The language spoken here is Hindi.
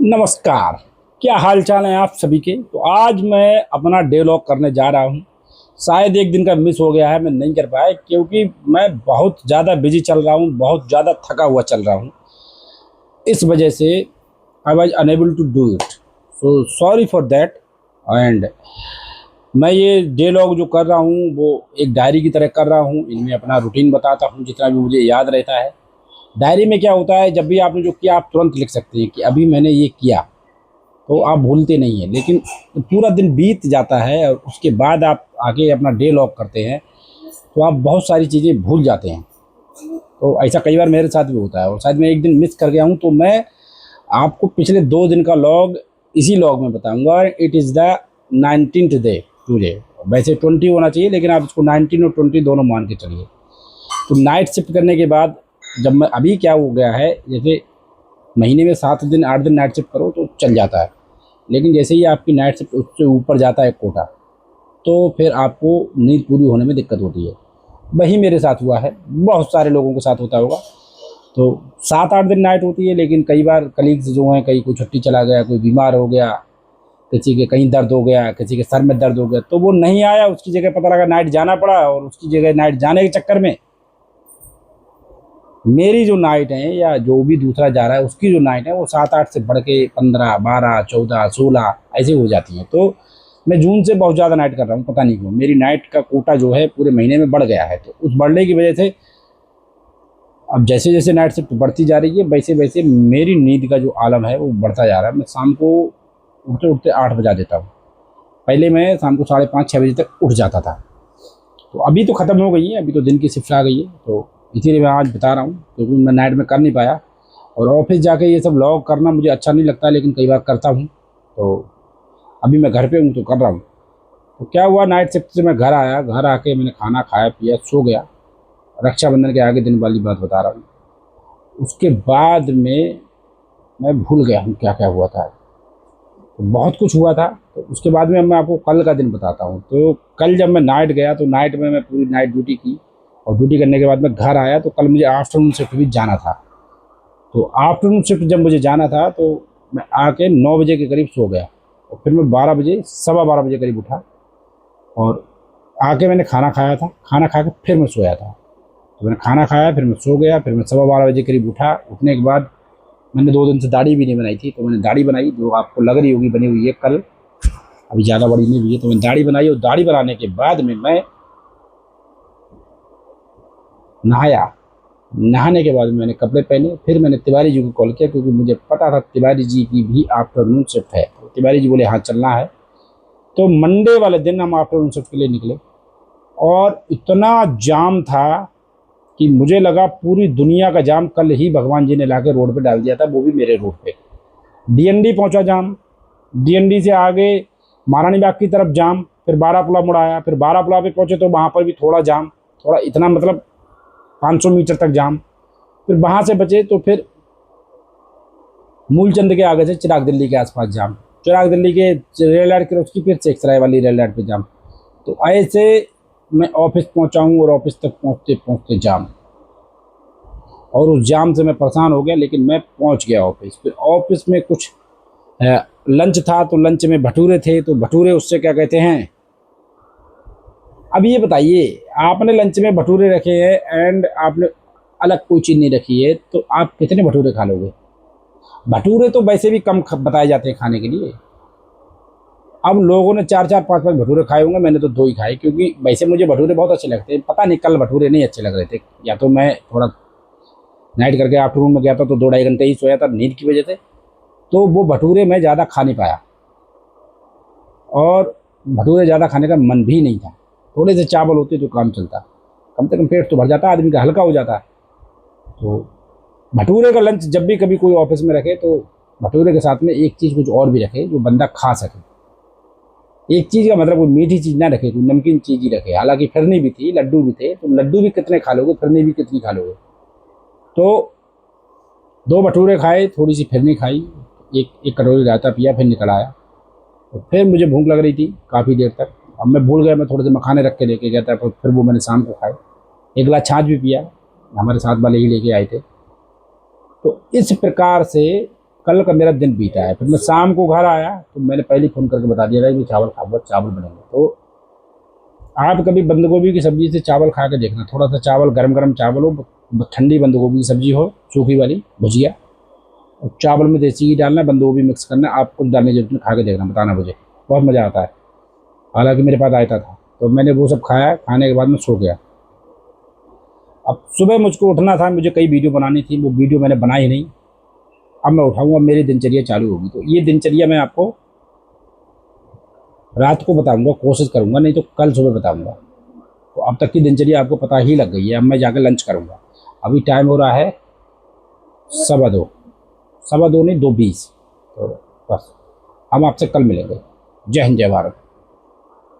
नमस्कार। क्या हाल चाल है आप सभी के। तो आज मैं अपना डे लॉग करने जा रहा हूँ। शायद एक दिन का मिस हो गया है, मैं नहीं कर पाया क्योंकि मैं बहुत ज़्यादा बिजी चल रहा हूँ, बहुत ज़्यादा थका हुआ चल रहा हूँ। इस वजह से I was unable to do it, so sorry for that. And मैं ये डे लॉग जो कर रहा हूँ वो एक डायरी की तरह कर रहा हूँ। इनमें अपना रूटीन बताता हूँ जितना भी मुझे याद रहता है। डायरी में क्या होता है, जब भी आपने जो किया आप तुरंत लिख सकते हैं कि अभी मैंने ये किया, तो आप भूलते नहीं हैं। लेकिन पूरा दिन बीत जाता है और उसके बाद आप आगे अपना डे लॉग करते हैं तो आप बहुत सारी चीज़ें भूल जाते हैं। तो ऐसा कई बार मेरे साथ भी होता है और शायद मैं एक दिन मिस कर गया हूँ। तो मैं आपको पिछले 2 दिन का लॉग इसी लॉग में बताऊंगा। It is the 19th day today. वैसे 20 होना चाहिए लेकिन आप इसको 19 और 20 दोनों मान के चलिए। तो नाइट शिफ्ट करने के बाद जब मैं अभी क्या हो गया है, जैसे महीने में 7 दिन 8 दिन नाइट शिफ्ट करो तो चल जाता है। लेकिन जैसे ही आपकी नाइट शिफ्ट उससे ऊपर जाता है कोटा, तो फिर आपको नींद पूरी होने में दिक्कत होती है। वही मेरे साथ हुआ है, बहुत सारे लोगों के साथ होता होगा। तो 7-8 दिन नाइट होती है, लेकिन कई बार कलीग्स जो हैं, कहीं कोई छुट्टी चला गया, कोई बीमार हो गया, किसी के कहीं दर्द हो गया, किसी के सर में दर्द हो गया, तो वो नहीं आया। उसकी जगह पता लगा नाइट जाना पड़ा और उसकी जगह नाइट जाने के चक्कर में मेरी जो नाइट है या जो भी दूसरा जा रहा है उसकी जो नाइट है वो 7-8 से बढ़ के 15, 12, 14, 16 ऐसे हो जाती हैं। तो मैं जून से बहुत ज़्यादा नाइट कर रहा हूँ, पता नहीं क्यों। मेरी नाइट का कोटा जो है पूरे महीने में बढ़ गया है। तो उस बढ़ने की वजह से अब जैसे जैसे नाइट शिफ्ट बढ़ती जा रही है वैसे वैसे मेरी नींद का जो आलम है वो बढ़ता जा रहा है। मैं शाम को उठते उठते 8 बजा देता हूँ। पहले मैं शाम को 5:30-6 बजे तक उठ जाता था। तो अभी तो ख़त्म हो गई है, अभी तो दिन की शिफ्ट आ गई है। तो इसीलिए मैं आज बता रहा हूँ क्योंकि मैं नाइट में कर नहीं पाया। और ऑफिस जाके ये सब लॉग करना मुझे अच्छा नहीं लगता, लेकिन कई बार करता हूँ। तो अभी मैं घर पे हूँ तो कर रहा हूँ। तो क्या हुआ, नाइट शिफ्ट से मैं घर आया, घर आके मैंने खाना खाया पिया, सो गया। रक्षाबंधन के आगे दिन वाली बात बता रहा हूँ। उसके बाद में मैं भूल गया हूँ क्या क्या हुआ था। तो बहुत कुछ हुआ था। तो उसके बाद में मैं आपको कल का दिन बताता हूँ। तो कल जब मैं नाइट गया तो नाइट में मैं पूरी नाइट ड्यूटी की और ड्यूटी करने के बाद मैं घर आया। तो कल मुझे आफ्टरनून शिफ्ट भी जाना था। तो आफ्टरनून शिफ्ट जब मुझे जाना था तो मैं आके 9 बजे के करीब सो गया और फिर मैं 12 बजे, 12:15 बजे करीब उठा और आके मैंने खाना खाया था। खाना खा के फिर मैं सोया था। तो मैंने खाना खाया, फिर मैं सो गया, फिर मैं 12:15 बजे करीब उठा। उठने के बाद मैंने 2 दिन से दाढ़ी भी नहीं बनाई थी, तो मैंने दाढ़ी बनाई, जो आपको लग रही होगी बनी हुई है कल, अभी ज़्यादा बड़ी नहीं हुई है। तो मैंने दाढ़ी बनाई और दाढ़ी बनाने के बाद में मैं नहाया। नहाने के बाद मैंने कपड़े पहने, फिर मैंने तिवारी जी को कॉल किया क्योंकि मुझे पता था तिवारी जी की भी आफ्टरनून शिफ्ट है। तो तिवारी जी बोले हाँ चलना है। तो मंडे वाले दिन हम आफ्टरनून शिफ्ट के लिए निकले और इतना जाम था कि मुझे लगा पूरी दुनिया का जाम कल ही भगवान जी ने लाके रोड पे डाल दिया था, वो भी मेरे रोड पे। डीएनडी पहुंचा जाम, डीएनडी से आगे महारानी बाग की तरफ जाम, फिर बारापुला मुड़ आया, फिर बारापुला पे पहुंचे तो वहाँ पर भी थोड़ा जाम, थोड़ा इतना मतलब 500 मीटर तक जाम। फिर वहाँ से बचे तो फिर मूलचंद के आगे से चिराग दिल्ली के आसपास जाम, चिराग दिल्ली के रेल लाइट क्रॉस की, फिर सेक्सराय वाली रेल लाइट पे जाम। तो ऐसे मैं ऑफिस पहुंचा हूँ और ऑफिस तक पहुंचते पहुंचते जाम, और उस जाम से मैं परेशान हो गया, लेकिन मैं पहुंच गया ऑफिस। फिर ऑफिस में कुछ लंच था तो लंच में भटूरे थे, तो भटूरे उससे क्या कहते हैं। अब ये बताइए, आपने लंच में भटूरे रखे हैं एंड आपने अलग कोई चीज़ नहीं रखी है तो आप कितने भटूरे खा लोगे। भटूरे तो वैसे भी कम बताए जाते हैं खाने के लिए। अब लोगों ने 4-4, 5-5 भटूरे खाए होंगे, मैंने तो 2 ही खाए क्योंकि वैसे मुझे भटूरे बहुत अच्छे लगते हैं। पता नहीं कल भटूरे नहीं अच्छे लग रहे थे, या तो मैं थोड़ा नाइट करके आफ्टरनून में गया था तो 2-2.5 घंटे ही सोया था नींद की वजह से। तो वो भटूरे मैं ज़्यादा खा नहीं पाया और भटूरे ज़्यादा खाने का मन भी नहीं था। थोड़े से चावल होते तो काम चलता, कम से कम पेट तो भर जाता, आदमी का हल्का हो जाता। तो भटूरे का लंच जब भी कभी कोई ऑफिस में रखे तो भटूरे के साथ में एक चीज़ कुछ और भी रखे जो बंदा खा सके। एक चीज़ का मतलब कोई मीठी चीज़ ना रखे, कोई नमकीन चीज़ ही रखे। हालांकि फिरनी भी थी, लड्डू भी थे, तो लड्डू भी कितने खा लोगे, फिरनी भी कितनी खा लोगे। तो 2 भटूरे खाए, थोड़ी सी फिरनी खाई, एक कटोरी रायता पिया, फिर निकल आया। तो फिर मुझे भूख लग रही थी काफ़ी देर तक। अब मैं भूल गया, मैं थोड़े से मखाने रख के लेके गया था, फिर वो मैंने शाम को खाए। एक गिलास छाछ भी पिया, हमारे साथ वाले ही लेके आए थे। तो इस प्रकार से कल का मेरा दिन बीता है। फिर मैं शाम को घर आया तो मैंने पहले फ़ोन करके बता दिया था कि चावल खाऊंगा, चावल बनेंगे। तो आप कभी बंद गोभी की सब्जी से चावल खा के देखना, थोड़ा सा चावल गरम गरम चावल हो, ठंडी बंद गोभी की सब्जी हो, सूखी वाली भुजिया, और चावल में देसी घी डालना, बंद गोभी मिक्स करना, आप कुछ डालने की जरूरत नहीं, खा के देखना, बताना मुझे, बहुत मज़ा आता है। हालांकि मेरे पास आया था तो मैंने वो सब खाया, खाने के बाद मैं सो गया। अब सुबह मुझको उठना था, मुझे कई वीडियो बनानी थी, वो वीडियो मैंने बनाई नहीं। अब मैं उठाऊंगा, मेरी दिनचर्या चालू होगी। तो ये दिनचर्या मैं आपको रात को बताऊंगा, कोशिश करूंगा, नहीं तो कल सुबह बताऊंगा। तो अब तक की दिनचर्या आपको पता ही लग गई है। अब मैं जाकर लंच करूंगा। अभी टाइम हो रहा है 2:15, 2:15 नहीं 2:20। तो बस हम आपसे कल मिलेंगे। जय हिंद, जय भारत।